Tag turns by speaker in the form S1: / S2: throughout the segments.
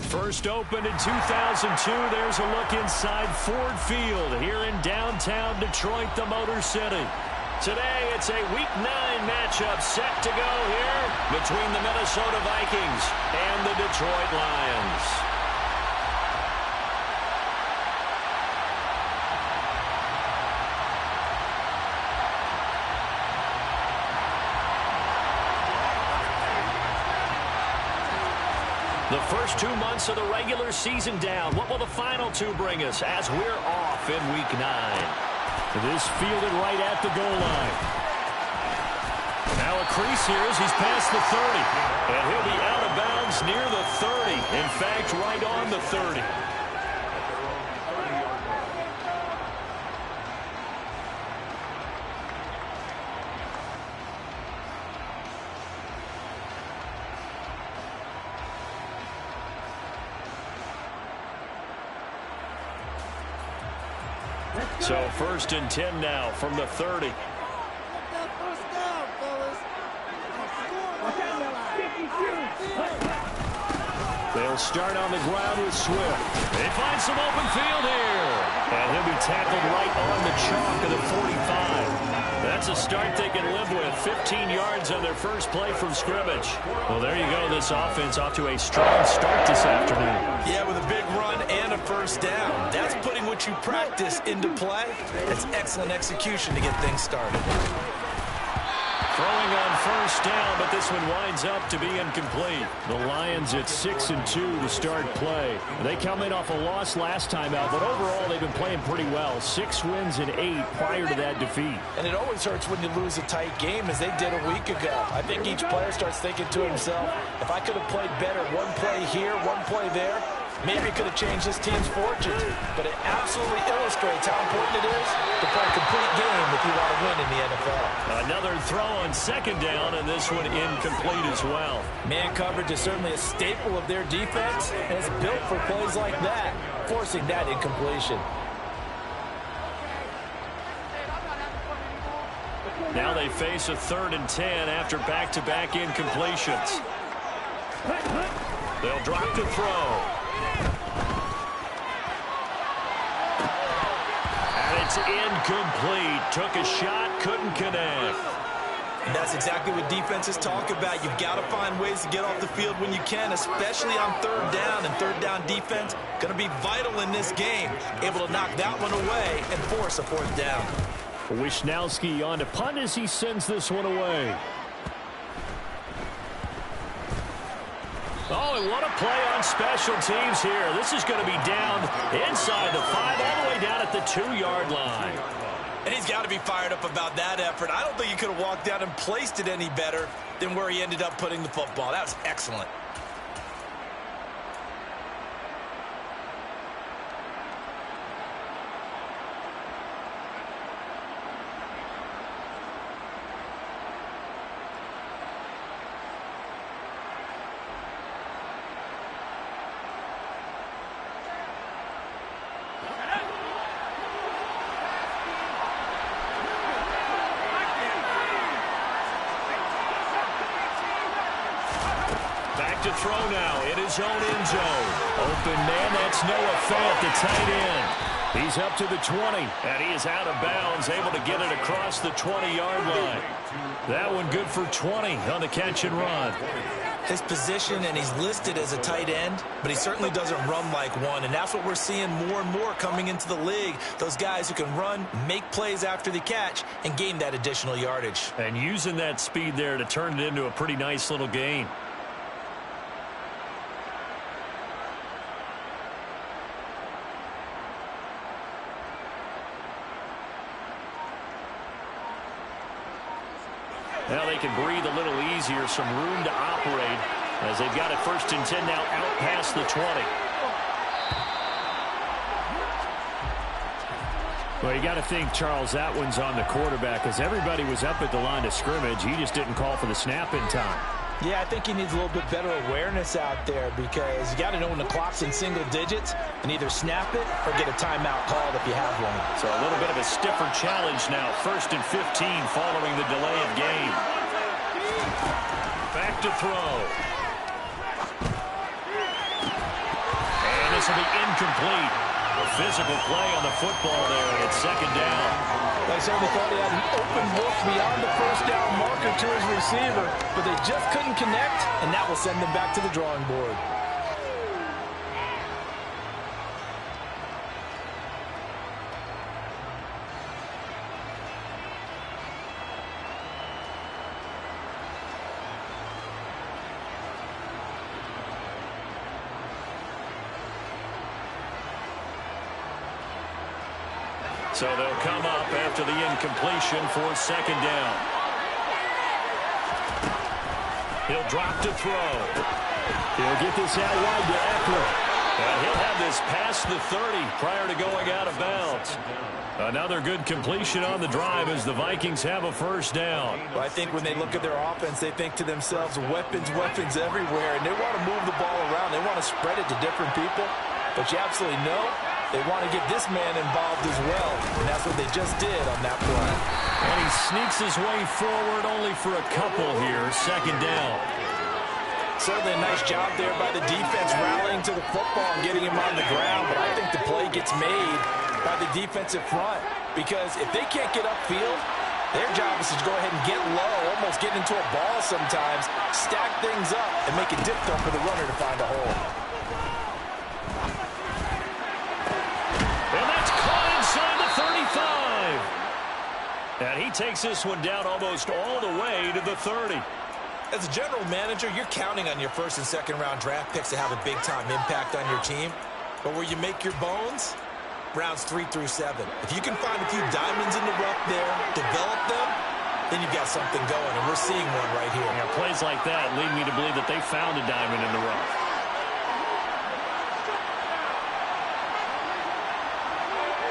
S1: First opened in 2002. There's a look inside Ford Field here in downtown Detroit, the Motor City. Today, it's a Week 9 matchup set to go here between the Minnesota Vikings and the Detroit Lions. The first 2 months of the regular season down. What will the final 2 bring us as we're off in Week 9? This fielded right at the goal line. Now a crease here as he's past the 30. And he'll be out of bounds near the 30. In fact, right on the 30. So 1st and 10 now from the 30. They'll start on the ground with Swift. They find some open field here. And he'll be tackled right on the chalk of the 45. That's a start they can live with. 15 yards on their first play from scrimmage. Well, there you go. This offense off to a strong start this afternoon.
S2: Yeah, with a big run and a first down. That's putting what you practice into play. That's excellent execution to get things started.
S1: Throwing on first down, but this one winds up to be incomplete. The Lions at 6-2 to start play. They come in off a loss last time out, but overall they've been playing pretty well. 6 wins and 8 prior to that defeat.
S2: And it always hurts when you lose a tight game, as they did a week ago. I think each player starts thinking to himself, if I could have played better one play here, one play there, maybe it could have changed this team's fortunes. But it absolutely illustrates how important it is to play a complete game if you want to win in the NFL.
S1: Another throw on second down, and this one incomplete as well.
S2: Man coverage is certainly a staple of their defense, and it's built for plays like that, forcing that incompletion.
S1: Now they face a 3rd and 10 after back-to-back incompletions. They'll drop to throw. It's incomplete. Took a shot, couldn't connect.
S2: And that's exactly what defenses talk about. You've got to find ways to get off the field when you can, especially on 3rd down. And 3rd down defense going to be vital in this game. Able to knock that one away and force a 4th down.
S1: Wisnowski on to punt as he sends this one away. Oh, and what a play on special teams here. This is going to be down inside the 5, all the way down at the 2-yard line.
S2: And he's got to be fired up about that effort. I don't think he could have walked down and placed it any better than where he ended up putting the football. That was excellent.
S1: To throw now in his own end zone. Open man, that's Noah Fant, the tight end. He's up to the 20, and he is out of bounds, able to get it across the 20-yard line. That one good for 20 on the catch and run.
S2: His position, and he's listed as a tight end, but he certainly doesn't run like one, and that's what we're seeing more and more coming into the league. Those guys who can run, make plays after the catch, and gain that additional yardage.
S1: And using that speed there to turn it into a pretty nice little gain. Now they can breathe a little easier, some room to operate as they've got it 1st and 10 now out past the 20. Well, you got to think, Charles, that one's on the quarterback because everybody was up at the line of scrimmage. He just didn't call for the snap in time.
S2: Yeah, I think he needs a little bit better awareness out there because you got to know when the clock's in single digits and either snap it or get a timeout called if you have one.
S1: So a little bit of a stiffer challenge now. 1st and 15 following the delay of game. Back to throw. incomplete. A physical play on the football there, and it's second down.
S2: They certainly thought he had an open look beyond the first down marker to his receiver, but they just couldn't connect, and that will send them back to the drawing board.
S1: So they'll come up after the incompletion for second down. He'll drop to throw. He'll get this out wide to Eckler. And he'll have this past the 30 prior to going out of bounds. Another good completion on the drive as the Vikings have a first down.
S2: Well, I think when they look at their offense, they think to themselves, weapons, weapons everywhere, and they want to move the ball around. They want to spread it to different people. But you absolutely know they want to get this man involved as well, and that's what they just did on that play.
S1: And he sneaks his way forward only for a couple here, second down.
S2: Certainly a nice job there by the defense rallying to the football and getting him on the ground, but I think the play gets made by the defensive front because if they can't get upfield, their job is to go ahead and get low, almost get into a ball sometimes, stack things up, and make it difficult for the runner to find a hole.
S1: And that's caught inside the 35. And he takes this one down almost all the way to the 30.
S3: As a general manager, you're counting on your first and second round draft picks to have a big-time impact on your team. But where you make your bones, rounds 3 through 7. If you can find a few diamonds in the rough there, develop them, then you've got something going, and we're seeing one right here.
S1: Yeah, plays like that lead me to believe that they found a diamond in the rough.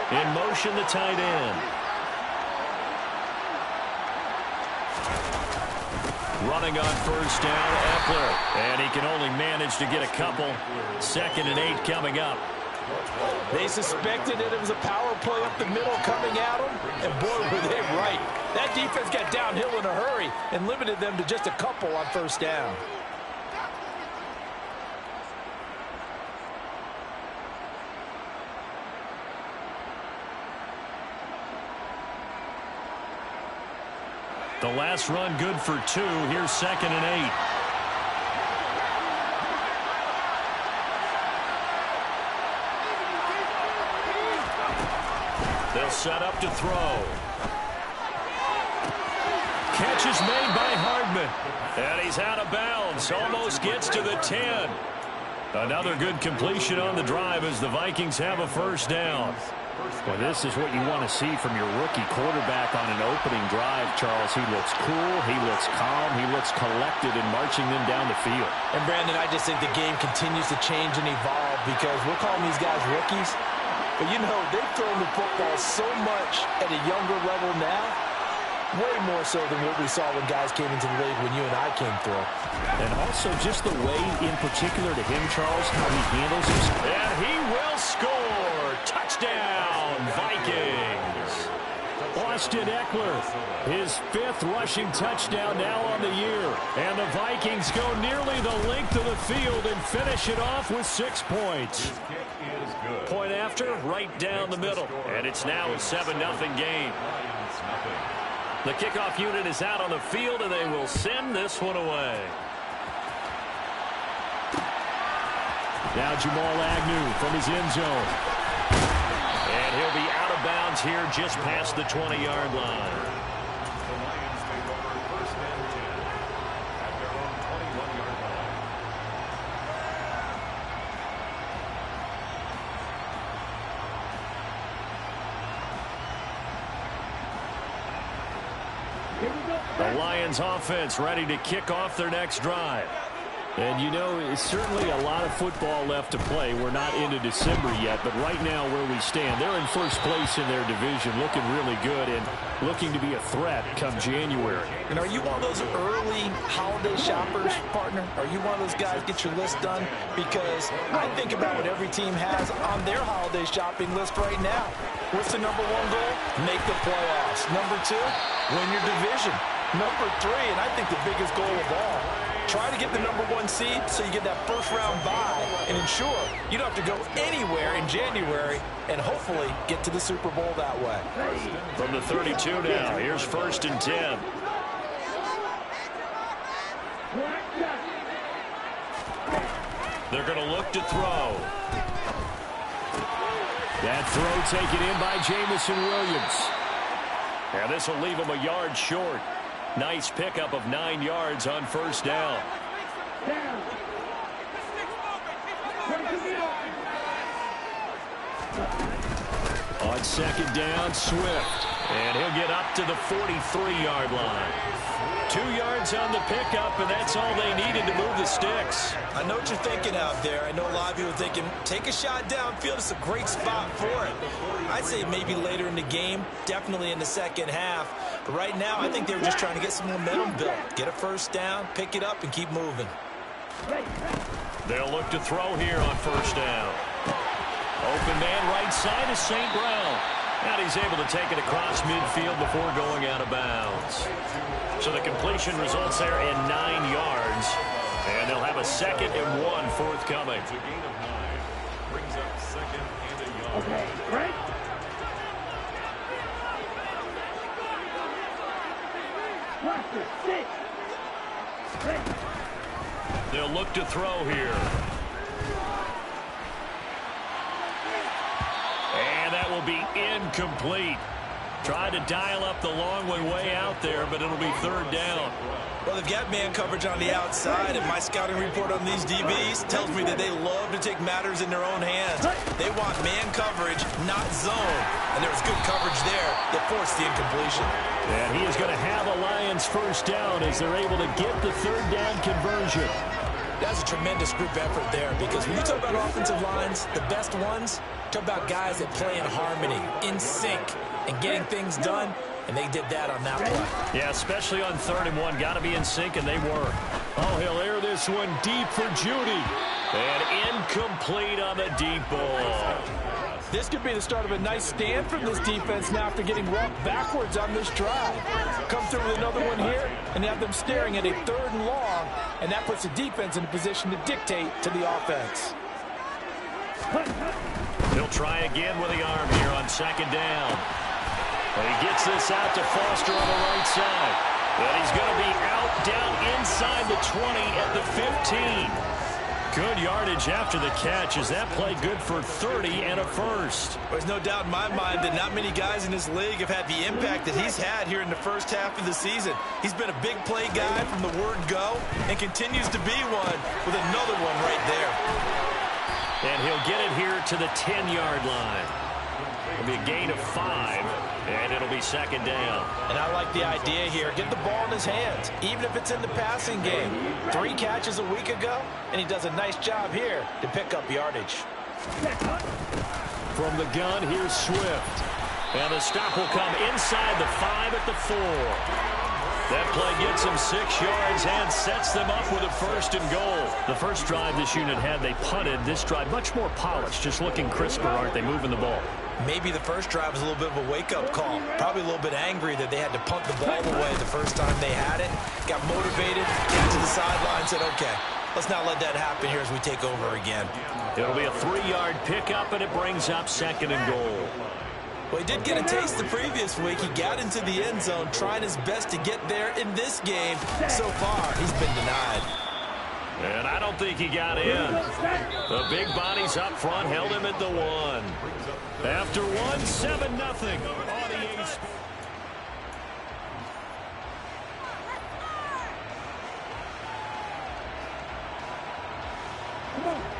S1: In motion, the tight end. Running on first down, Eckler. And he can only manage to get a couple. 2nd and 8 coming up.
S2: They suspected that it was a power play up the middle coming at them, and boy, were they right. That defense got downhill in a hurry and limited them to just a couple on first down.
S1: The last run good for 2. Here's 2nd and 8. They'll set up to throw. Catch is made by Hardman. And he's out of bounds. Almost gets to the 10. Another good completion on the drive as the Vikings have a first down. Well, this is what you want to see from your rookie quarterback on an opening drive, Charles. He looks cool, he looks calm, he looks collected in marching them down the field.
S2: And, Brandon, I just think the game continues to change and evolve because we're calling these guys rookies. But, you know, they've thrown the football so much at a younger level now, way more so than what we saw when guys came into the league when you and I came through.
S1: And also just the way, in particular to him, Charles, how he handles himself. And he will score. Touchdown, Vikings. Austin Eckler, his 5th rushing touchdown now on the year. And the Vikings go nearly the length of the field and finish it off with 6 points. Point after, right down the middle. And it's now a 7-0 game. The kickoff unit is out on the field, and they will send this one away. Now Jamal Agnew from his end zone. And he'll be out of bounds here just past the 20-yard line. The Lions offense ready to kick off their next drive. And, you know, it's certainly a lot of football left to play. We're not into December yet, but right now where we stand, they're in first place in their division, looking really good and looking to be a threat come January.
S2: And are you one of those early holiday shoppers, partner? Are you one of those guys get your list done? Because I think about what every team has on their holiday shopping list right now. What's the number 1 goal? Make the playoffs. Number 2, win your division. Number 3, and I think the biggest goal of all, Try to get the #1 seed so you get that first-round bye and ensure you don't have to go anywhere in January and hopefully get to the Super Bowl that way.
S1: From the 32 now, here's 1st and 10. They're going to look to throw. That throw taken in by Jamison Williams. And this will leave him a yard short. Nice pickup of 9 yards on 1st down. On 2nd down, Swift. And he'll get up to the 43-yard line. 2 yards on the pickup, and that's all they needed to move the sticks.
S2: I know what you're thinking out there. I know a lot of you are thinking, take a shot downfield. It's a great spot for it. I'd say maybe later in the game, definitely in the second half. But right now, I think they were just trying to get some momentum built. Get a 1st down, pick it up, and keep moving.
S1: They'll look to throw here on 1st down. Open man right side is St. Brown. And he's able to take it across midfield before going out of bounds. So the completion results there in 9 yards. And they'll have a 2nd and 1 forthcoming.
S4: It's a gain of 9. Brings up 2nd and a yard.
S5: Okay, right.
S1: They'll look to throw here. And that will be incomplete. Tried to dial up the long one way out there, but it'll be 3rd down.
S2: Well, they've got man coverage on the outside, and my scouting report on these DBs tells me that they love to take matters in their own hands. They want man coverage, not zone. And there was good coverage there that forced the incompletion.
S1: And he is going to have a Lions 1st down as they're able to get the 3rd down conversion.
S2: That's a tremendous group effort there, because when you talk about offensive lines, the best ones, talk about guys that play in harmony, in sync, and getting things done, and they did that on that play.
S1: Yeah, especially on 3rd and 1. Got to be in sync, and they were. Oh, he'll air this one deep for Judy. And incomplete on the deep ball.
S2: This could be the start of a nice stand from this defense now after getting rocked backwards on this drive. Come through with another one here and have them staring at a 3rd and long, and that puts the defense in a position to dictate to the offense.
S1: He'll try again with the arm here on 2nd down. And he gets this out to Foster on the right side. And he's going to be out down inside the 20 at the 15. Good yardage after the catch. Is that play good for 30 and a 1st?
S2: There's no doubt in my mind that not many guys in this league have had the impact that he's had here in the 1st half of the season. He's been a big play guy from the word go and continues to be one with another one right there.
S1: And he'll get it here to the 10-yard line. It'll be a gain of 5, and it'll be 2nd down.
S2: And I like the idea here. Get the ball in his hands, even if it's in the passing game. 3 catches a week ago, and he does a nice job here to pick up yardage.
S1: From the gun, here's Swift. And the stop will come inside the 5 at the 4. That play gets them 6 yards and sets them up with a 1st and goal. The first drive this unit had, they punted. This drive, much more polished, just looking crisper, aren't they, moving the ball?
S2: Maybe the first drive was a little bit of a wake-up call. Probably a little bit angry that they had to punt the ball away the first time they had it. Got motivated, got to the sideline, said, okay, let's not let that happen here as we take over again.
S1: It'll be a 3-yard pickup, and it brings up 2nd and goal.
S2: Well, he did get a taste the previous week. He got into the end zone, trying his best to get there in this game. So far, he's been denied.
S1: And I don't think he got in. The big bodies up front held him at the 1. After 1, 7-0 on EA Sports.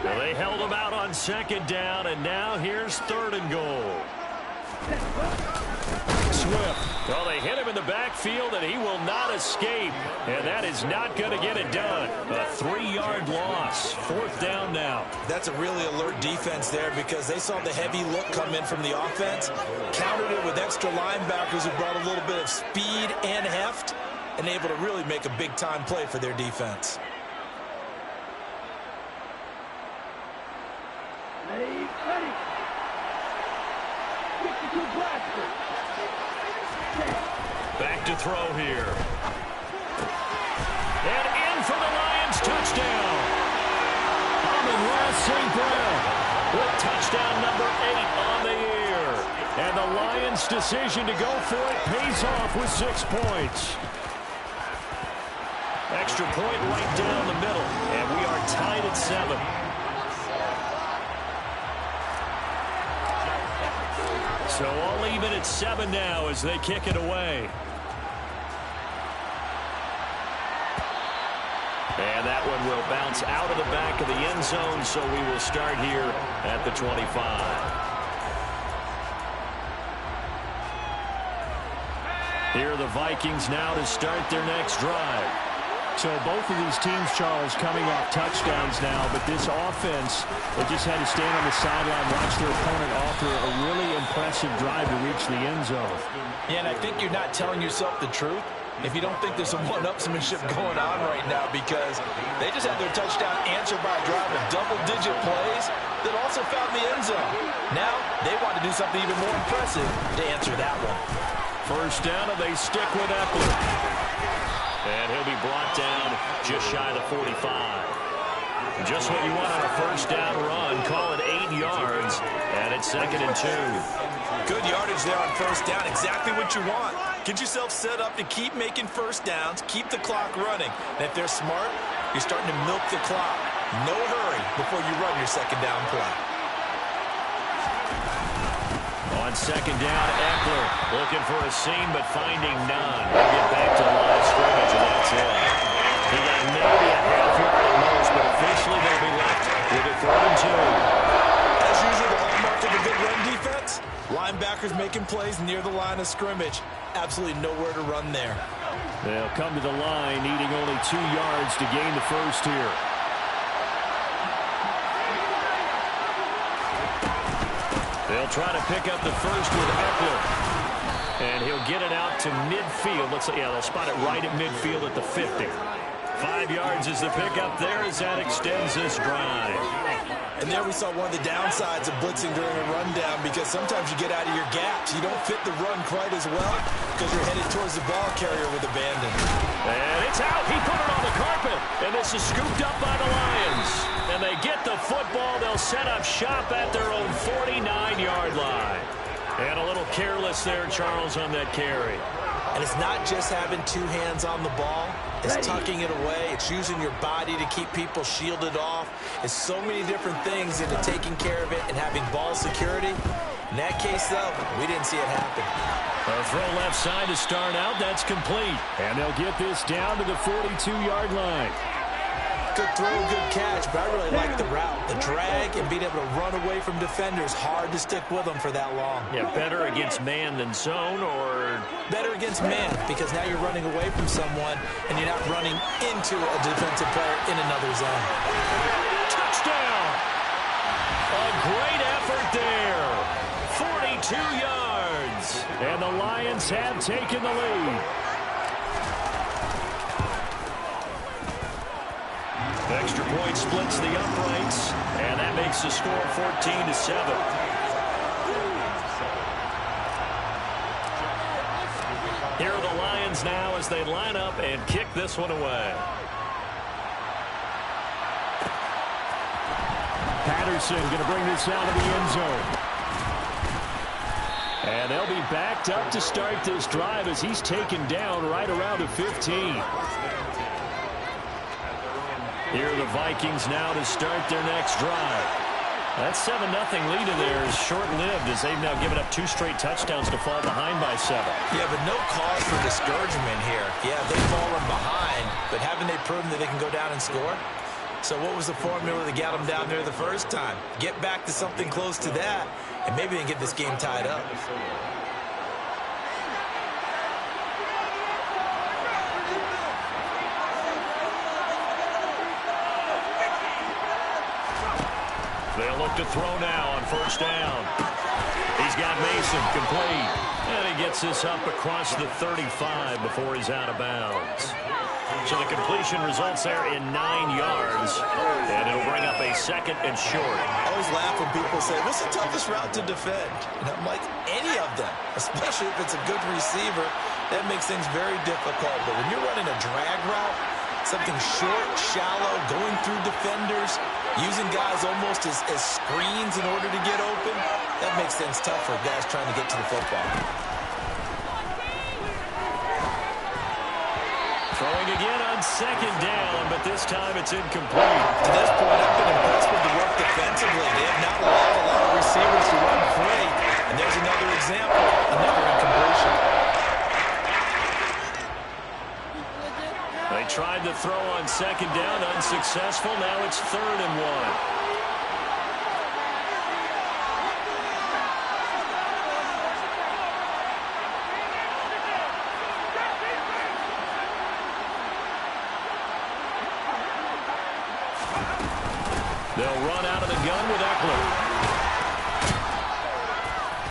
S1: Well, they held him out on 2nd down, and now here's 3rd and goal. Swift. Well, they hit him in the backfield, and he will not escape. And that is not going to get it done. A 3-yard loss. 4th down now.
S2: That's a really alert defense there because they saw the heavy look come in from the offense, countered it with extra linebackers who brought a little bit of speed and heft, and able to really make a big-time play for their defense.
S5: Ready.
S1: Back to throw here. And in for the Lions. Touchdown number 8 on the year. And the Lions' decision to go for it pays off with 6 points. Extra point right down the middle, and we are tied at 7. So all even at 7 now as they kick it away. And that one will bounce out of the back of the end zone, so we will start here at the 25. Here are the Vikings now to start their next drive.
S5: So both of these teams, Charles, coming off touchdowns now, but this offense, they just had to stand on the sideline, watch their opponent offer a really impressive drive to reach the end zone.
S2: Yeah, and I think you're not telling yourself the truth if you don't think there's some one-upsmanship going on right now, because they just had their touchdown answered by a drive of double-digit plays that also found the end zone. Now they want to do something even more impressive to answer that one.
S1: First down, and they stick with Eckler. And he'll be brought down just shy of the 45. Just what you want on a first down run. Call it 8 yards, and it's 2nd and 2.
S3: Good yardage there on first down. Exactly what you want. Get yourself set up to keep making first downs, keep the clock running. And if they're smart, you're starting to milk the clock. No hurry before you run your second down play.
S1: On second down, Eckler looking for a seam, but finding none. We'll get back to the line of scrimmage, and that's it. He got maybe a half yard at most, but officially they'll be left with a 3rd and 2.
S2: As usual, the hallmark of a good run defense, linebackers making plays near the line of scrimmage. Absolutely nowhere to run there.
S5: They'll come to the line, needing only 2 yards to gain the first here.
S1: They'll try to pick up the first with Eckler. And he'll get it out to midfield. They'll spot it right at midfield at the 50. 5 yards is the pickup there as that extends this drive.
S2: And there we saw one of the downsides of blitzing during a rundown, because sometimes you get out of your gaps. You don't fit the run quite as well because you're headed towards the ball carrier with abandon.
S1: And it's out. He put it on the carpet. And this is scooped up by the Lions. And they get the football. They'll set up shop at their own 49-yard line. And a little careless there, Charles, on that carry.
S2: And it's not just having 2 hands on the ball. It's tucking it away. It's using your body to keep people shielded off. It's so many different things into taking care of it and having ball security. In that case, though, we didn't see it happen.
S1: A throw left side to start out. That's complete.
S5: And they'll get this down to the 42-yard line.
S2: Good throw, good catch, but I really like the route. The drag and being able to run away from defenders, hard to stick with them for that long.
S1: Yeah, better against man than zone, or?
S2: Better against man, because now you're running away from someone and you're not running into a defensive player in another zone.
S1: Touchdown! A great effort there. 42 yards.
S5: And the Lions have taken the lead.
S1: Extra point splits the uprights, and that makes the score 14-7. Here are the Lions now as they line up and kick this one away.
S5: Patterson going to bring this out of the end zone. And they'll be backed up to start this drive as he's taken down right around the 15.
S1: Here are the Vikings now to start their next drive. That 7-0 lead in there is short-lived as they've now given up 2 straight touchdowns to fall behind by 7.
S2: Yeah, but no cause for discouragement here. Yeah, they've fallen behind, but haven't they proven that they can go down and score? So what was the formula that got them down there the first time? Get back to something close to that, and maybe they can get this game tied up.
S1: They'll look to throw now on first down. He's got Mason complete. And he gets this up across the 35 before he's out of bounds. So the completion results there in 9 yards. And it'll bring up a 2nd and short.
S2: I always laugh when people say, what's the toughest route to defend? And I'm like, any of them, especially if it's a good receiver. That makes things very difficult. But when you're running a drag route, something short, shallow, going through defenders,
S3: Using guys almost as screens in order to get open, that makes things tough for guys trying to get to the football.
S1: Throwing again on second down, but this time it's incomplete.
S3: To this point, I've been impressed with the work defensively. They have not allowed a lot of receivers to run free. And there's another example, another incompletion.
S1: They tried to throw on second down, unsuccessful. Now it's 3rd and 1. They'll run out of the gun with Eckler.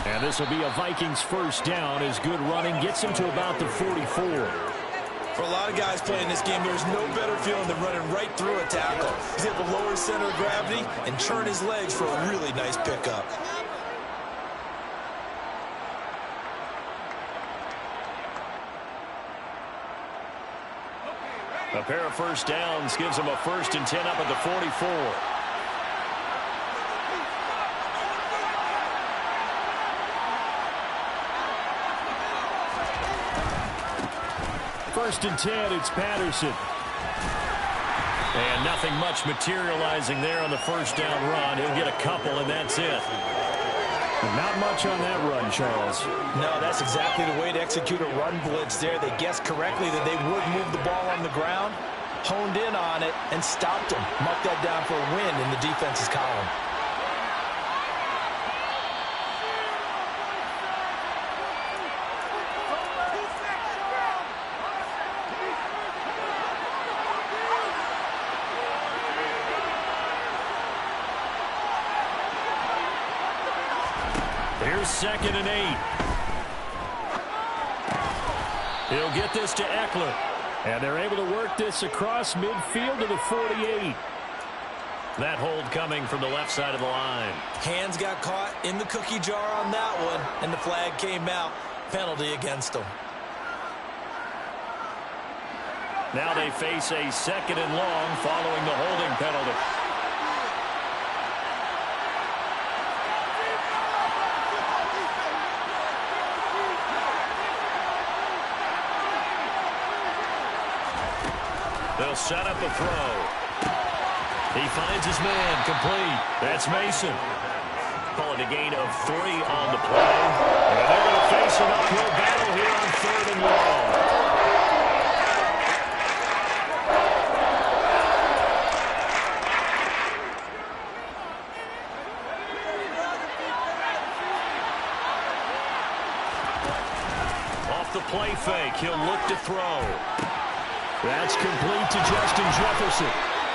S1: And this will be a Vikings first down as good running gets him to about the 44.
S3: For a lot of guys playing this game, there's no better feeling than running right through a tackle. He's able to lower his center of gravity and turn his legs for a really nice pickup.
S1: A pair of first downs gives him a 1st and 10 up at the 44. First and 10, it's Patterson. And nothing much materializing there on the first down run. He'll get a couple, and that's it.
S5: Not much on that run, Charles.
S2: No, that's exactly the way to execute a run blitz there. They guessed correctly that they would move the ball on the ground, honed in on it, and stopped him. Marked that down for a win in the defense's column.
S1: Here's 2nd and 8. He'll get this to Eckler. And they're able to work this across midfield to the 48. That hold coming from the left side of the line.
S3: Hands got caught in the cookie jar on that one, and the flag came out. Penalty against them.
S1: Now they face a 2nd and long following the holding penalty. They'll set up a throw. He finds his man, complete. That's Mason. Calling a gain of 3 on the play. And they're going to face an uphill battle here on 3rd and long. Off the play fake, he'll look to throw. That's complete to Justin Jefferson.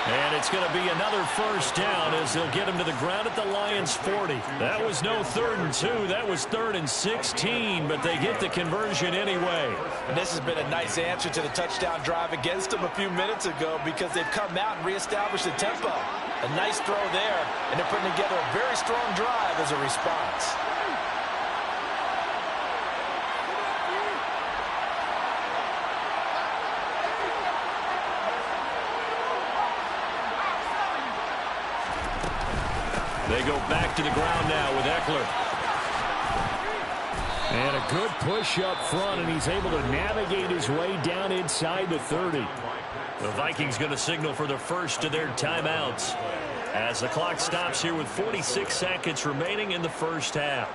S1: And it's going to be another first down as they'll get him to the ground at the Lions' 40. That was no 3rd and 2. That was 3rd and 16, but they get the conversion anyway.
S2: And this has been a nice answer to the touchdown drive against them a few minutes ago because they've come out and reestablished the tempo. A nice throw there, and they're putting together a very strong drive as a response.
S1: They go back to the ground now with Eckler.
S5: And a good push up front, and he's able to navigate his way down inside the 30.
S1: The Vikings going to signal for the first of their timeouts as the clock stops here with 46 seconds remaining in the first half.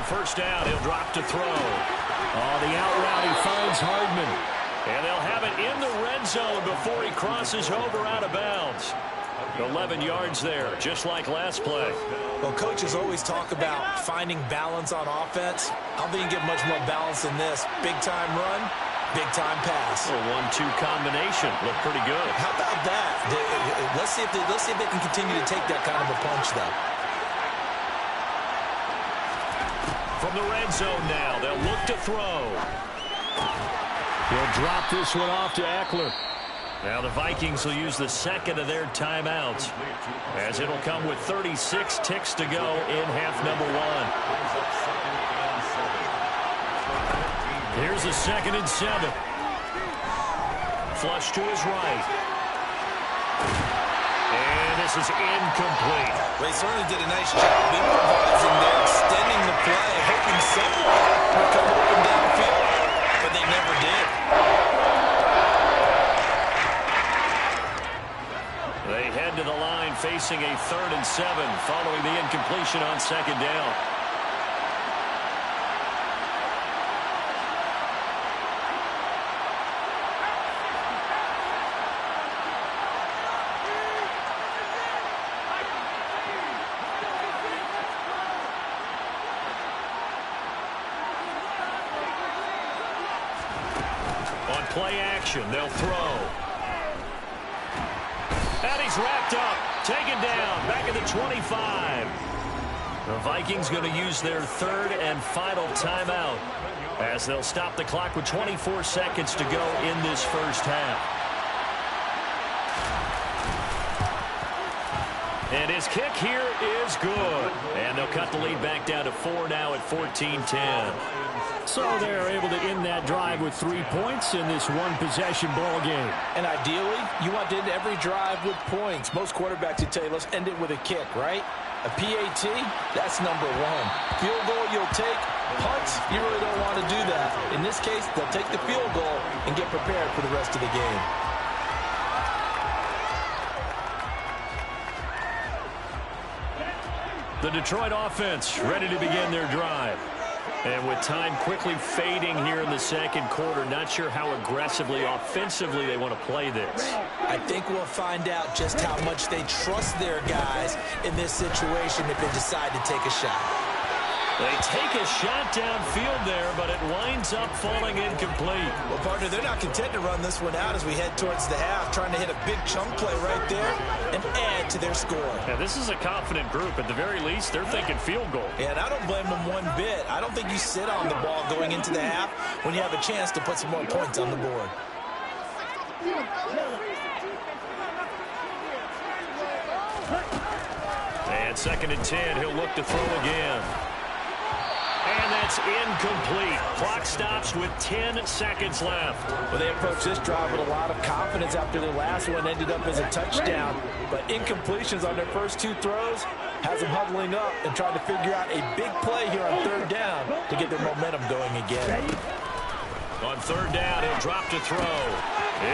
S1: First down, he'll drop to throw.
S5: Oh, the out route, he finds Hardman.
S1: And they'll have it in the red zone before he crosses over out of bounds. 11 yards there, just like last play.
S3: Well, coaches always talk about finding balance on offense. I don't think you get much more balance than this. Big-time run, big-time pass.
S1: A 1-2 combination. Looked pretty good.
S3: How about that? Let's see if they can continue to take that kind of a punch, though.
S1: From the red zone now, they'll look to throw.
S5: He'll drop this one off to Eckler.
S1: Now the Vikings will use the second of their timeouts, as it'll come with 36 ticks to go in half number one. Here's a 2nd and 7. Flush to his right. And this is incomplete.
S3: They certainly did a nice job improvising there, extending the play, hoping someone would come open downfield, but they never did.
S1: They head to the line facing a 3rd and 7 following the incompletion on 2nd down. On play action, they'll throw. And he's wrapped up, taken down, back at the 25. The Vikings going to use their 3rd and final timeout, as they'll stop the clock with 24 seconds to go in this first half. And his kick here is good. And they'll cut the lead back down to 4 now at 14-10.
S5: So they're able to end that drive with 3 points in this one-possession ball game.
S2: And ideally, you want to end every drive with points. Most quarterbacks would tell you, let's end it with a kick, right? A PAT, that's number 1. Field goal you'll take. Punts, you really don't want to do that. In this case, they'll take the field goal and get prepared for the rest of the game.
S1: The Detroit offense ready to begin their drive. And with time quickly fading here in the second quarter, not sure how aggressively, offensively they want to play this.
S2: I think we'll find out just how much they trust their guys in this situation if they decide to take a shot.
S1: They take a shot downfield there, but it winds up falling incomplete.
S3: Well, partner, they're not content to run this one out as we head towards the half, trying to hit a big chunk play right there and add to their score.
S1: Yeah, this is a confident group. At the very least, they're thinking field goal.
S3: Yeah, and I don't blame them one bit. I don't think you sit on the ball going into the half when you have a chance to put some more points on the board.
S1: And 2nd and 10, he'll look to throw again. And that's incomplete. Clock stops with 10 seconds left.
S2: Well, they approached this drive with a lot of confidence after their last one ended up as a touchdown. But incompletions on their first 2 throws has them huddling up and trying to figure out a big play here on 3rd down to get their momentum going again.
S1: On 3rd down, he'll drop to throw.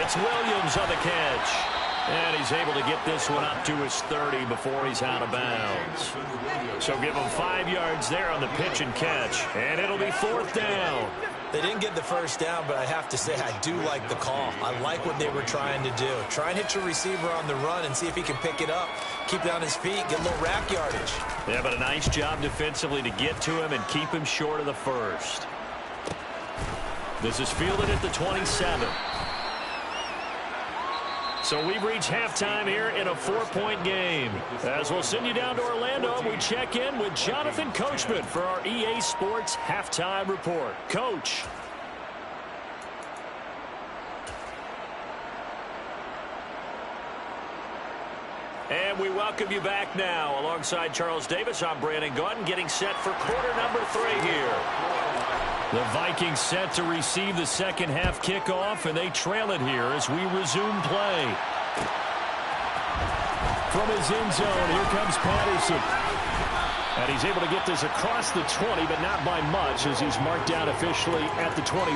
S1: It's Williams on the catch. And he's able to get this one up to his 30 before he's out of bounds. So give him 5 yards there on the pitch and catch. And it'll be 4th down.
S3: They didn't get the first down, but I have to say I do like the call. I like what they were trying to do. Try and hit your receiver on the run and see if he can pick it up. Keep it on his feet, get a little rack yardage.
S1: Yeah, but a nice job defensively to get to him and keep him short of the first. This is fielded at the 27. So we've reached halftime here in a 4-point game. As we'll send you down to Orlando, we check in with Jonathan Coachman for our EA Sports Halftime Report. Coach. And we welcome you back now. Alongside Charles Davis, I'm Brandon Gaudin, getting set for quarter number 3 here. The Vikings set to receive the second half kickoff, and they trail it here as we resume play.
S5: From his end zone, here comes Patterson. And he's able to get this across the 20, but not by much, as he's marked down officially at the 21.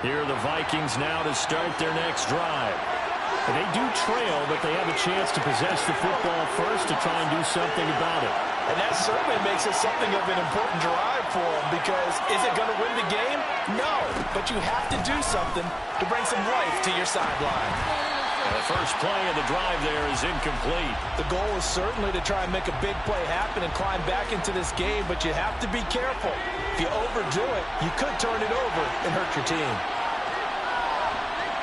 S5: Here are the Vikings now to start their next drive. And they do trail, but they have a chance to possess the football first to try and do something about it.
S2: And that certainly makes it something of an important drive for them, because is it going to win the game? No, but you have to do something to bring some life to your sideline.
S1: The first play of the drive there is incomplete.
S2: The goal is certainly to try and make a big play happen and climb back into this game, but you have to be careful. If you overdo it, you could turn it over and hurt your team.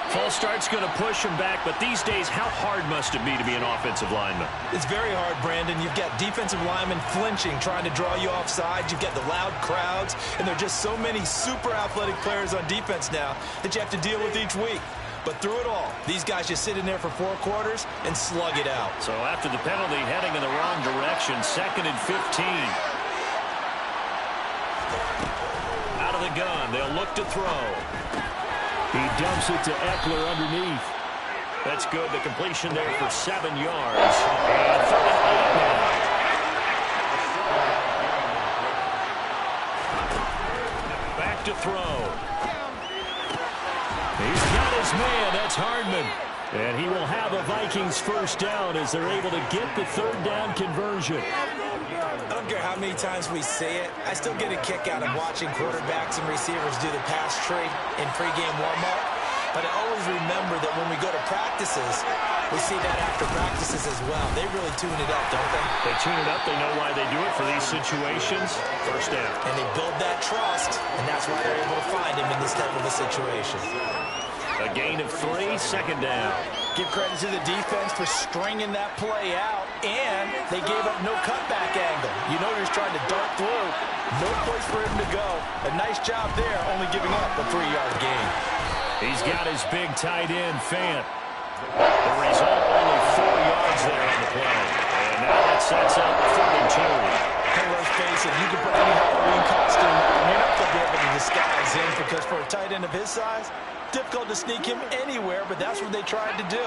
S1: False start's going to push him back, but these days, how hard must it be to be an offensive lineman?
S3: It's very hard, Brandon. You've got defensive linemen flinching, trying to draw you offside. You've got the loud crowds, and there are just so many super athletic players on defense now that you have to deal with each week. But through it all, these guys just sit in there for 4 quarters and slug it out.
S1: So after the penalty, heading in the wrong direction, 2nd and 15. Out of the gun, they'll look to throw.
S5: He dumps it to Eckler underneath.
S1: That's good. The completion there for 7 yards. And 3rd and 8 now. Back to throw.
S5: He's got his man. That's Hardman. And he will have a Vikings first down as they're able to get the 3rd down conversion.
S3: I don't care how many times we say it, I still get a kick out of watching quarterbacks and receivers do the pass tree in pregame warm-up. But I always remember that when we go to practices, we see that after practices as well. They really tune it up, don't they?
S1: They tune it up. They know why they do it for these situations. First down.
S3: And they build that trust, and that's why they're able to find him in this type of a situation.
S1: A gain of 3, 2nd down.
S2: Give credit to the defense for stringing that play out, and they gave up no cutback angle. You know he was trying to dart through. No place for him to go. A nice job there, only giving up a 3-yard gain.
S1: He's got his big tight end, Fant. The result, only 4 yards there on the play. And now that sets up 3rd and 2.
S2: Hey, let's face it, you can put any Halloween costume on. You're not going to be able to disguise him because for a tight end of his size, difficult to sneak him anywhere, but that's what they tried to do.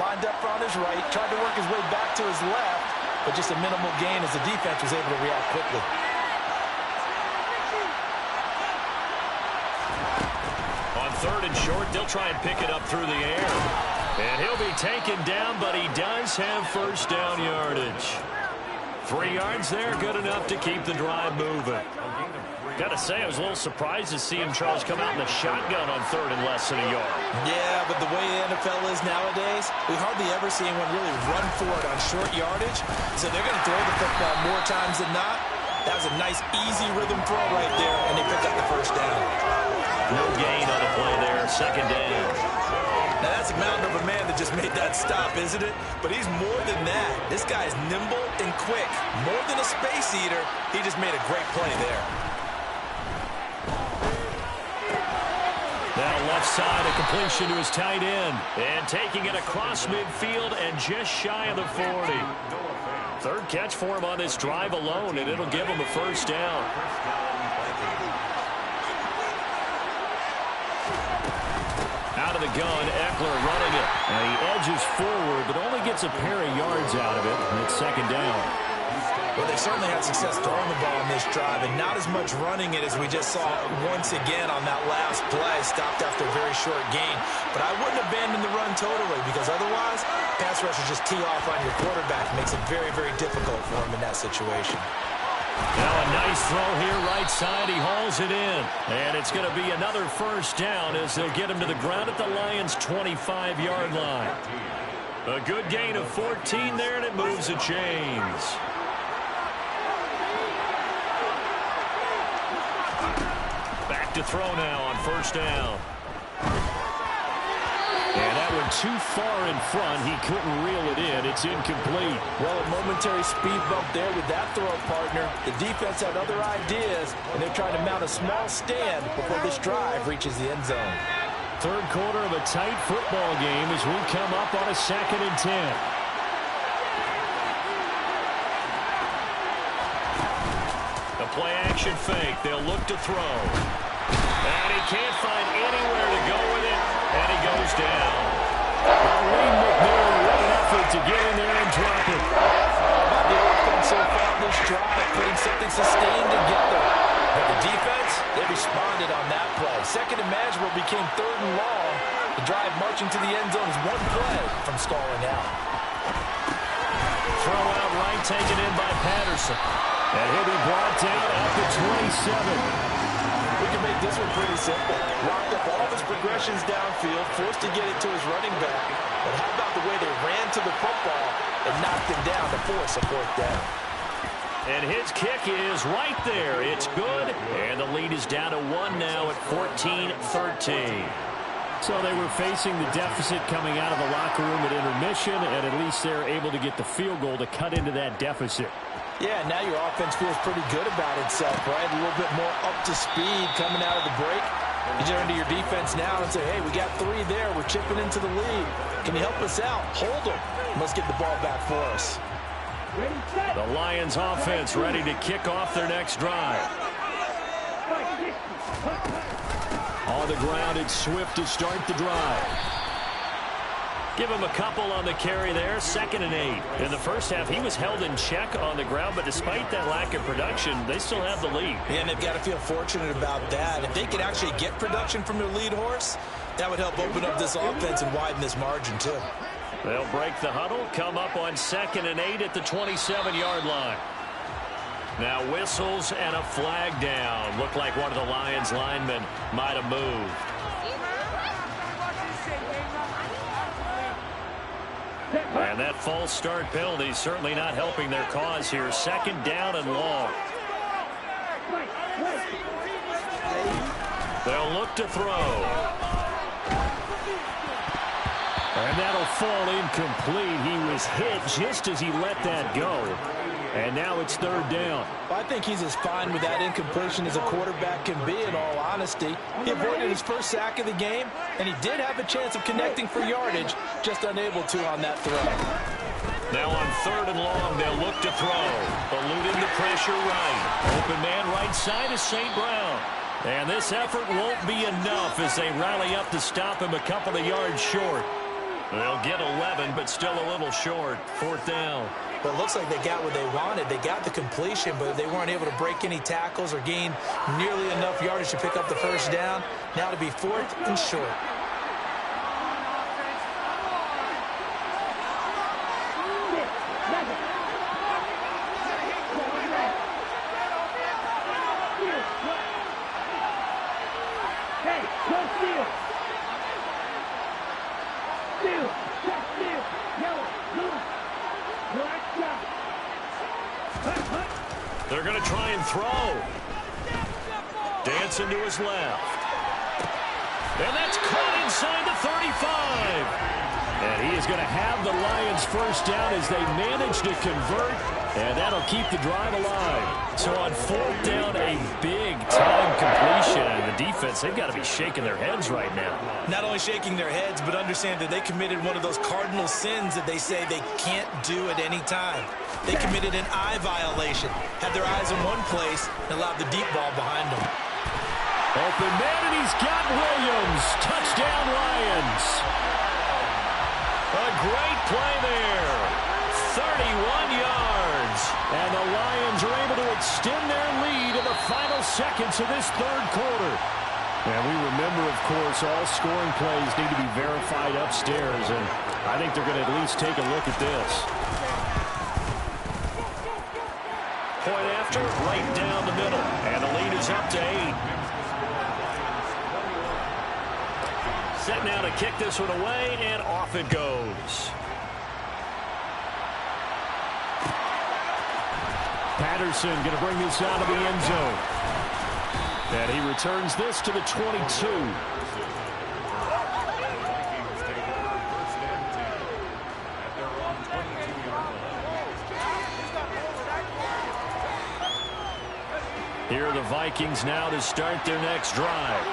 S2: Lined up on his right, tried to work his way back to his left, but just a minimal gain as the defense was able to react quickly.
S1: On 3rd and short, they'll try and pick it up through the air. And he'll be taken down, but he does have first down yardage. 3 yards there, good enough to keep the drive moving. Got to say, I was a little surprised to see him, Charles, come out in the shotgun on 3rd and less than a yard.
S3: Yeah, but the way the NFL is nowadays, we hardly ever see anyone really run for it on short yardage. So they're going to throw the football more times than not. That was a nice, easy rhythm throw right there, and they picked up the first down.
S1: No gain on the play there, 2nd down.
S3: Now, that's a mountain of a man that just made that stop, isn't it? But he's more than that. This guy is nimble and quick. More than a space eater, he just made a great play there.
S1: Now left side, a completion to his tight end. And taking it across midfield and just shy of the 40. 3rd catch for him on this drive alone, and it'll give him a first down. Out of the gun, Eckler running it. And he edges forward, but only gets a pair of yards out of it, and it's 2nd down.
S3: Well, they certainly had success throwing the ball on this drive, and not as much running it as we just saw once again on that last play. Stopped after a very short gain. But I wouldn't abandon the run totally, because otherwise, pass rushers just tee off on your quarterback. It makes it very, very difficult for him in that situation.
S1: Now a nice throw here, right side. He hauls it in. And it's going to be another first down as they'll get him to the ground at the Lions' 25-yard line. A good gain of 14 there, and it moves the chains. Back to throw now on first down. And that went too far in front. He couldn't reel it in. It's incomplete.
S2: Well, a momentary speed bump there with that throw, partner. The defense had other ideas, and they're trying to mount a small stand before this drive reaches the end zone.
S5: 3rd quarter of a tight football game as we come up on a 2nd and 10.
S1: The play action fake. They'll look to throw. And he can't find anywhere to go with it. And he goes down.
S5: Lee McMillan, what an effort to get in there and drop it.
S2: About the offense so far this drive, putting something sustained together. But the defense, they responded on that play. 2nd and manageable became 3rd and long. The drive marching to the end zone is one play from stalling out.
S1: Throw out right, taken in by Patterson.
S5: And he'll be brought down at the 27.
S2: We can make this one pretty simple. Locked up all of his progressions downfield, forced to get it to his running back. But how about the way they ran to the football and knocked him down to force a 4th down?
S1: And his kick is right there. It's good. And the lead is down to 1 now at 14-13.
S5: So they were facing the deficit coming out of the locker room at intermission, and at least they're able to get the field goal to cut into that deficit.
S2: Yeah, now your offense feels pretty good about itself, right? A little bit more up to speed coming out of the break. You turn to your defense now and say, hey, we got 3 there. We're chipping into the lead. Can you help us out? Hold them. Let's get the ball back for us.
S1: The Lions offense ready to kick off their next drive. On the ground, it's Swift to start the drive. Give him a couple on the carry there, 2nd and 8. In the first half, he was held in check on the ground, but despite that lack of production, they still have the lead.
S2: Yeah, and they've got to feel fortunate about that. If they could actually get production from their lead horse, that would help open up this offense and widen this margin, too.
S1: They'll break the huddle, come up on 2nd and 8 at the 27-yard line. Now whistles and a flag down. Looked like one of the Lions linemen might have moved. And that false start penalty is certainly not helping their cause here. 2nd down and long. They'll look to throw. And that'll fall incomplete. He was hit just as he let that go. And now it's 3rd down.
S2: Well, I think he's as fine with that incompletion as a quarterback can be, in all honesty. He avoided his first sack of the game, and he did have a chance of connecting for yardage, just unable to on that throw.
S1: Now on 3rd and long, they'll look to throw. Eluding the pressure right. Open man right side is St. Brown. And this effort won't be enough as they rally up to stop him a couple of yards short. They'll get 11, but still a little short. 4th down.
S2: Well, it looks like they got what they wanted. They got the completion, but they weren't able to break any tackles or gain nearly enough yardage to pick up the first down. Now to be 4th and short.
S1: They're going to try and throw. Dancing to his left. And that's caught inside the 35. And he is going to have the Lions first down as they manage to convert. And that'll keep the drive alive. So on 4th down, a big-time completion. And the defense, they've got to be shaking their heads right now.
S2: Not only shaking their heads, but understand that they committed one of those cardinal sins that they say they can't do at any time. They committed an eye violation, had their eyes in one place, and allowed the deep ball behind them.
S5: Open man, and he's got Williams. Touchdown, Lions.
S1: A great play there. 31 yards.
S5: And the Lions are able to extend their lead in the final seconds of this 3rd quarter. And we remember, of course, all scoring plays need to be verified upstairs. And I think they're going to at least take a look at this.
S1: Point after, right down the middle. And the lead is up to 8. Set now to kick this one away, and off it goes.
S5: Patterson going to bring this out of the end zone. And he returns this to the 22.
S1: Here are the Vikings now to start their next drive.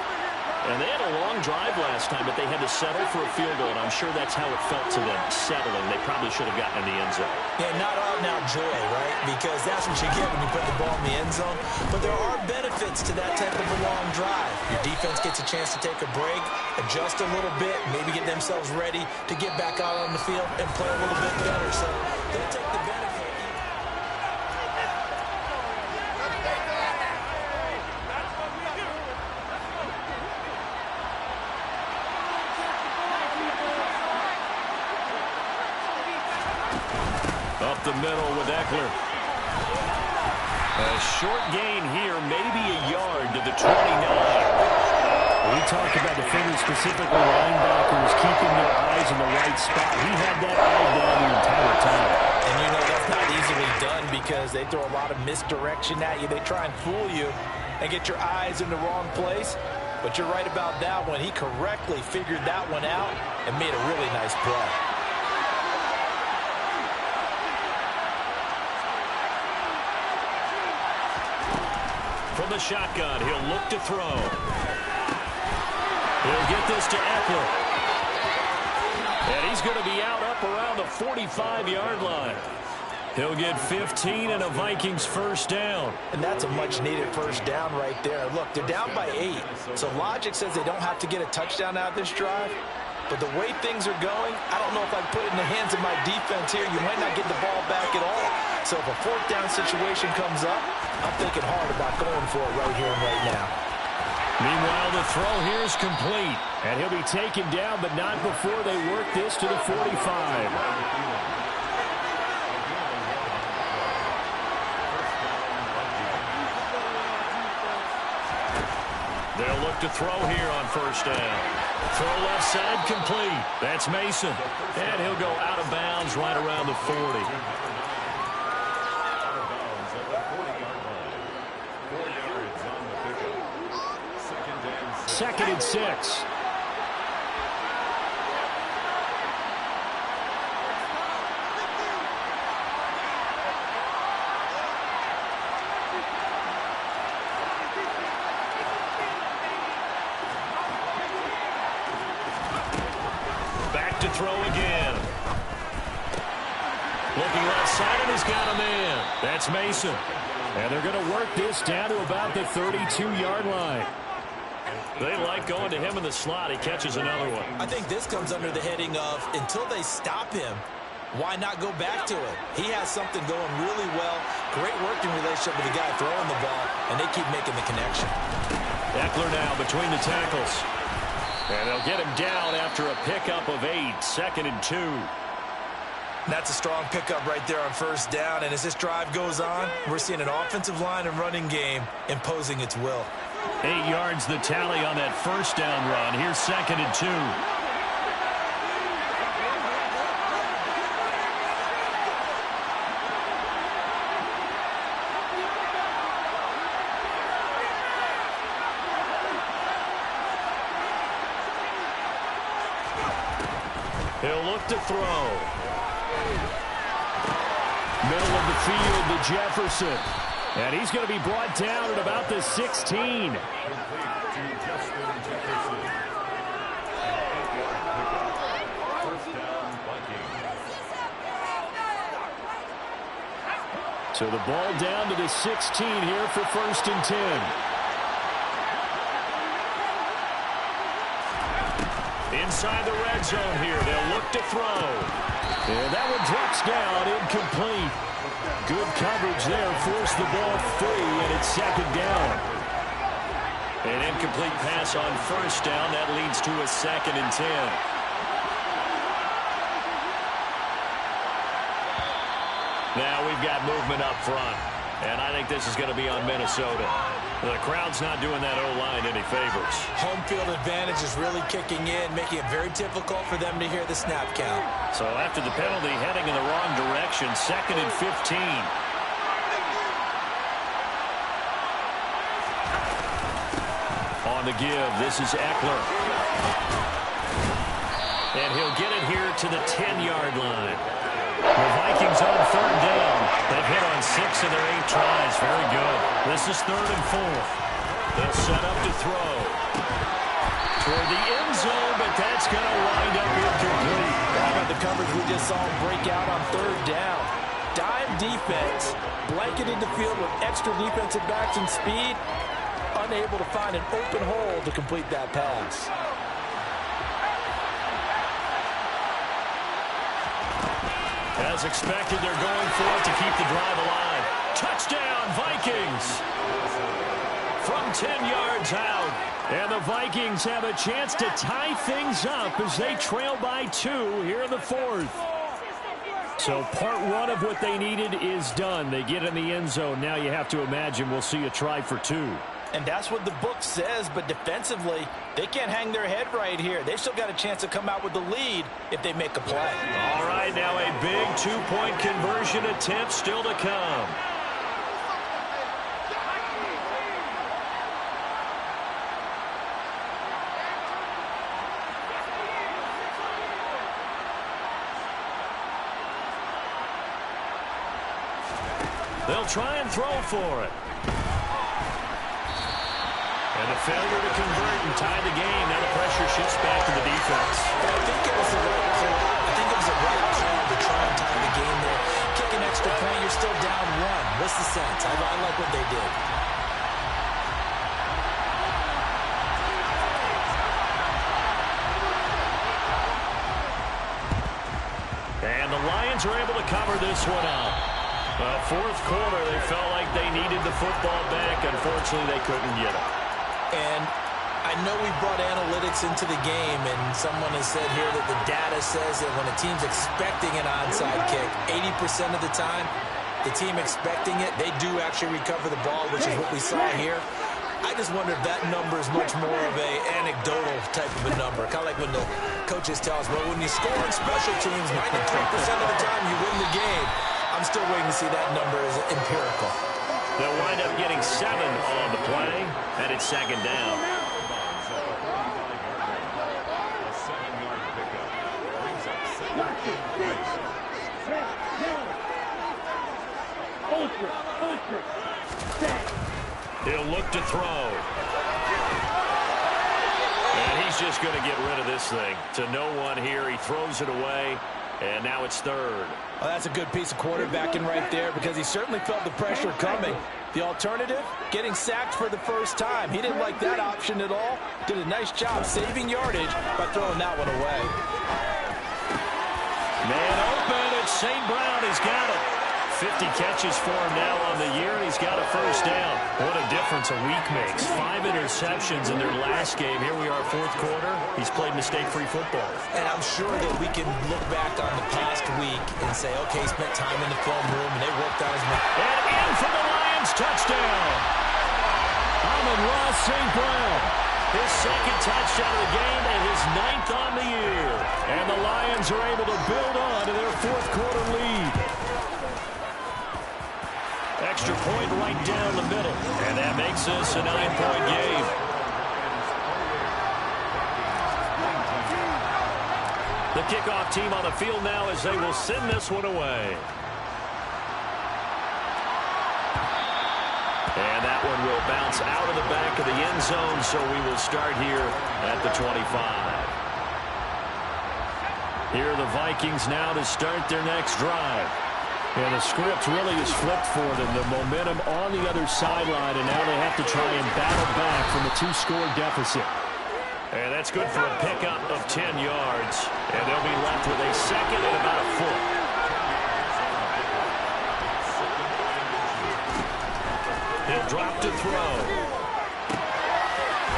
S1: And they had a long drive last time, but they had to settle for a field goal, and I'm sure that's how it felt to them, settling. They probably should have gotten in the end zone.
S2: Yeah, not out now joy, right? Because that's what you get when you put the ball in the end zone. But there are benefits to that type of a long drive. Your defense gets a chance to take a break, adjust a little bit, maybe get themselves ready to get back out on the field and play a little bit better. So they'll take the benefit.
S1: Up the middle with Eckler. A short gain here, maybe a yard to the 29.
S5: We talked about defenders, specifically linebackers, keeping their eyes in the right spot. He had that eye down the entire time.
S2: And you know that's not easily done because they throw a lot of misdirection at you. They try and fool you and get your eyes in the wrong place. But you're right about that one. He correctly figured that one out and made a really nice play.
S1: From the shotgun, he'll look to throw. He'll get this to Eckler. And he's going to be out up around the 45-yard line. He'll get 15 and a Vikings first down.
S2: And that's a much-needed first down right there. Look, they're down by 8. So logic says they don't have to get a touchdown out of this drive. But the way things are going, I don't know if I put it in the hands of my defense here. You might not get the ball back at all. So if a fourth down situation comes up, I'm thinking hard about going for it right here and right now.
S5: Meanwhile, the throw here is complete. And he'll be taken down, but not before they work this to the 45.
S1: They'll look to throw here on first down. Throw left side complete. That's Mason. And he'll go out of bounds right around the 40.
S5: Second and 6.
S1: To throw again. Looking left side, and he's got a man. That's Mason.
S5: And they're going to work this down to about the 32-yard line.
S1: They like going to him in the slot. He catches another one.
S3: I think this comes under the heading of until they stop him, why not go back to it? He has something going really well. Great working relationship with the guy throwing the ball, and they keep making the connection.
S1: Eckler now between the tackles. And they'll get him down after a pickup of 8, second and 2.
S2: That's a strong pickup right there on first down. And as this drive goes on, we're seeing an offensive line and running game imposing its will.
S1: 8 yards the tally on that first down run. Here's second and 2. He'll look to throw.
S5: Middle of the field to Jefferson. And he's going to be brought down at about the 16. So the ball down to the 16 here for first and 10.
S1: Inside the red zone here. They'll look to throw.
S5: And that one drops down, incomplete. Good coverage there. Forced the ball free, and it's second down.
S1: An incomplete pass on first down. That leads to a second and 10. Now we've got movement up front. And I think this is going to be on Minnesota. The crowd's not doing that O-line any favors.
S2: Home field advantage is really kicking in, making it very difficult for them to hear the snap count.
S1: So after the penalty, heading in the wrong direction, second and 15. On the give, this is Eckler. And he'll get it here to the 10-yard line. The Vikings on third down. They've hit on 6 of their 8 tries. Very good. This is third and 4. They'll set up to throw. Toward the end zone, but that's going to wind up incomplete.
S2: How about the coverage we just saw him break out on third down? Dime defense, blanketed the field with extra defensive backs and speed, unable to find an open hole to complete that pass.
S1: As expected, they're going for it to keep the drive alive. Touchdown, Vikings! From 10 yards out.
S5: And the Vikings have a chance to tie things up as they trail by 2 here in the fourth. So part one of what they needed is done. They get in the end zone. Now you have to imagine we'll see a try for 2.
S2: And that's what the book says, but defensively, they can't hang their head right here. They've still got a chance to come out with the lead if they make a play.
S1: All right, now a big 2-point conversion attempt still to come. They'll try and throw for it. And a failure to convert and tie the game. Now the pressure shifts back to the defense.
S2: I think it was the right call. I think it was the right call to try and tie the game there. Kick an extra point, you're still down one. What's the sense? I like what they did.
S1: And the Lions are able to cover this one out. Fourth quarter, they felt like they needed the football back. Unfortunately, they couldn't get it.
S2: And I know we brought analytics into the game, and someone has said here that the data says that when a team's expecting an onside kick, 80% of the time, the team expecting it, they do actually recover the ball, which is what we saw here. I just wonder if that number is much more of a anecdotal type of a number. Kind of like when the coaches tell us, well, when you score on special teams, 93% of the time you win the game. I'm still waiting to see that number as empirical.
S1: They'll wind up getting 7 on the play, and it's second down. He'll look to throw. And he's just going to get rid of this thing. To no one here. He throws it away. And now it's third.
S2: Well, that's a good piece of quarterbacking right there because he certainly felt the pressure coming. The alternative, getting sacked for the first time. He didn't like that option at all. Did a nice job saving yardage by throwing that one away.
S1: Man open, it's St. Brown. He's got it. 50 catches for him now on the year, and he's got a first down. What a difference a week makes. 5 interceptions in their last game. Here we are, fourth quarter. He's played mistake-free football.
S2: And I'm sure that we can look back on the past week and say, okay, he spent time in the film room, and they worked on his...
S1: And in for the Lions, touchdown. Amon-Ra St. Brown. His second touchdown of the game and his 9th on the year. And the Lions are able to build on to their fourth quarter lead. Extra point right down the middle. And that makes this a 9-point game. The kickoff team on the field now as they will send this one away. And that one will bounce out of the back of the end zone, so we will start here at the 25. Here are the Vikings now to start their next drive. And the script really is flipped for them. The momentum on the other sideline, and now they have to try and battle back from a 2-score deficit. And that's good for a pickup of 10 yards. And they'll be left with a second and about a foot. He'll drop to throw.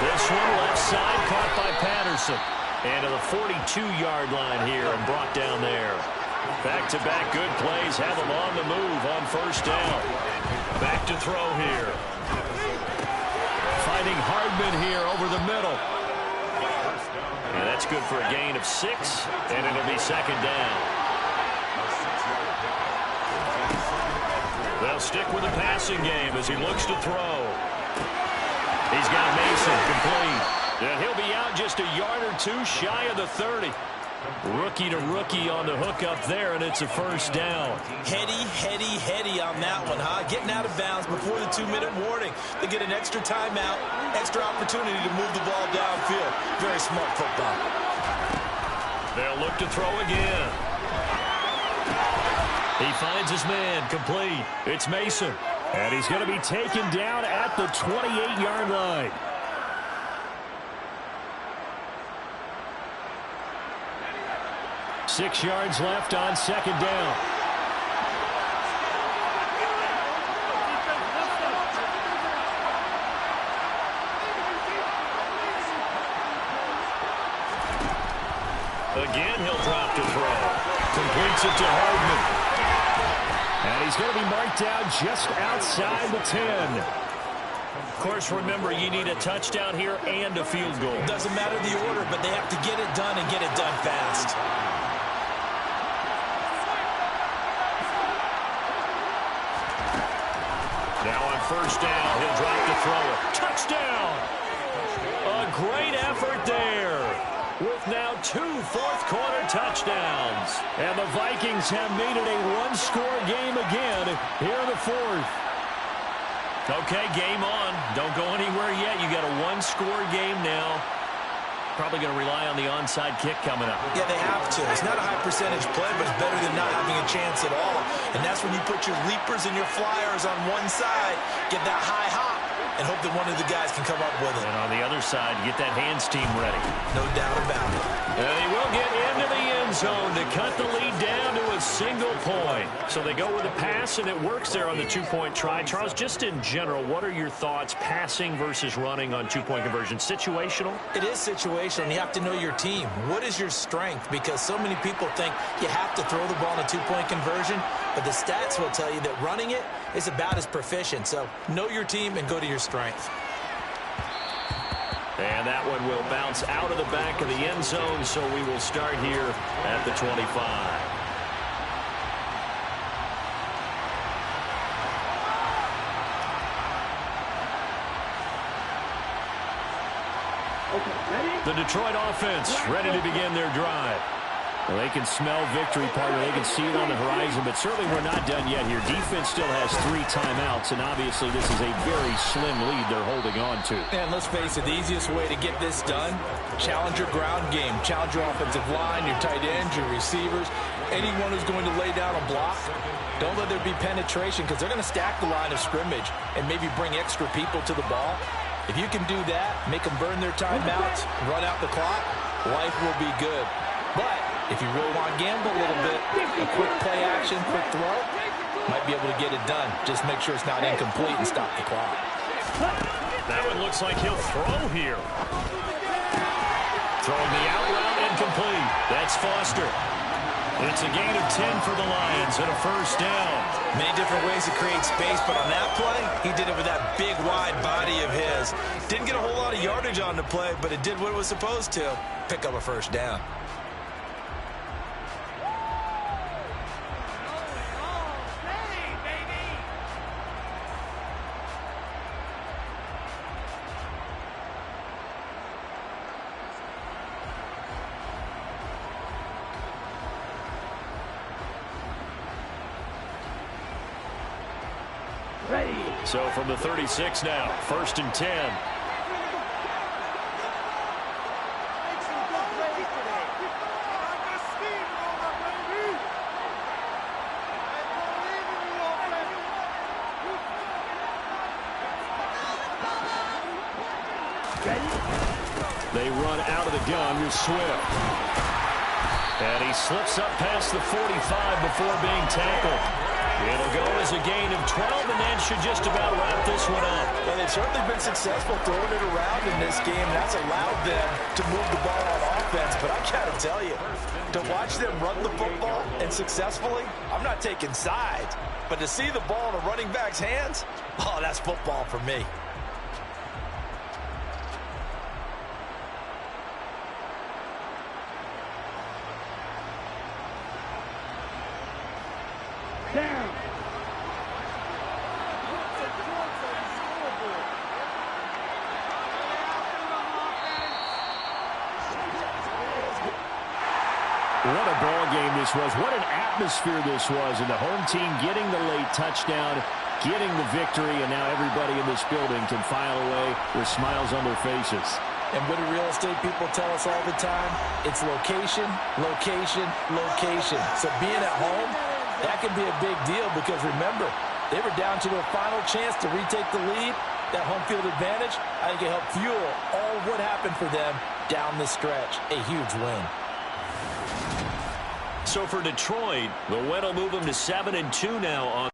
S1: This one left side caught by Patterson. And to the 42-yard line here and brought down there. Back-to-back good plays have them on the move on first down. Back to throw here. Finding Hardman here over the middle. And that's good for a gain of 6, and it'll be second down. They'll stick with the passing game as he looks to throw. He's got Mason complete. And he'll be out just a yard or 2 shy of the 30. Rookie to rookie on the hook up there, and it's a first down.
S2: Heady on that one, huh? Getting out of bounds before the 2-minute warning. They get an extra timeout, extra opportunity to move the ball downfield. Very smart football.
S1: They'll look to throw again. He finds his man, complete. It's Mason. And he's going to be taken down at the 28-yard line. Six yards left on second down. Again, he'll drop to throw. Completes it to Hardman. And he's going to be marked down just outside the 10. Of course, remember, you need a touchdown here and a field goal.
S2: Doesn't matter the order, but they have to get it done and get it done fast.
S1: Now on first down, he'll drop to throw it. Touchdown! A great effort there.
S5: with now 2 fourth-quarter touchdowns. And the Vikings have made it a one-score game again here in the fourth.
S1: Okay, game on. Don't go anywhere yet. You got a one-score game now. Probably going to rely on the onside kick coming up.
S2: Yeah, they have to. It's not a high-percentage play, but it's better than not having a chance at all. And that's when you put your leapers and your flyers on one side, get that high hop, and hope that one of the guys can come up with it.
S1: And on the other side, get that hands team ready.
S2: No doubt about it.
S1: And he will get into the end zone to cut the lead down to a single point. So they go with a pass, and it works there on the two-point try. Charles, just in general, what are your thoughts passing versus running on two-point conversion? Situational?
S2: It is situational, and you have to know your team. What is your strength? Because so many people think you have to throw the ball in a two-point conversion, but the stats will tell you that running it is about as proficient. So know your team and go to your strength.
S1: And that one will bounce out of the back of the end zone, so we will start here at the 25. The Detroit offense ready to begin their drive.
S5: Well, they can smell victory, partner. They can see it on the horizon, but certainly we're not done yet here. Defense still has 3 timeouts, and obviously this is a very slim lead they're holding on to.
S2: And let's face it, the easiest way to get this done, challenge your ground game. Challenge your offensive line, your tight ends, your receivers, anyone who's going to lay down a block. Don't let there be penetration because they're going to stack the line of scrimmage and maybe bring extra people to the ball. If you can do that, make them burn their timeouts, run out the clock, life will be good. But if you really want to gamble a little bit, a quick play action, quick throw, might be able to get it done. Just make sure it's not incomplete and stop the clock.
S1: That one looks like he'll throw here. Throwing the out route incomplete. That's Foster. It's a gain of 10 for the Lions and a first down.
S2: Many different ways to create space, but on that play, he did it with that big, wide body of his. Didn't get a whole lot of yardage on the play, but it did what it was supposed to. Pick up a first down.
S1: So from the 36 now, 1st and 10. They run out of the gun with Swift. And he slips up past the 45 before being tackled. It'll go as a gain of 12, and that should just about wrap this one up.
S2: And they've certainly been successful throwing it around in this game. That's allowed them to move the ball on offense. But I got to tell you, to watch them run the football and successfully, I'm not taking sides. But to see the ball in a running back's hands, oh, that's football for me.
S5: What a ball game this was. What an atmosphere this was. And the home team getting the late touchdown, getting the victory, and now everybody in this building can file away with smiles on their faces.
S2: And what do real estate people tell us all the time? It's location, location, location. So being at home, that can be a big deal because remember, they were down to their final chance to retake the lead. That home field advantage, I think it helped fuel all what happened for them down the stretch. A huge win.
S1: So for Detroit, the win will move them to 7-2 now on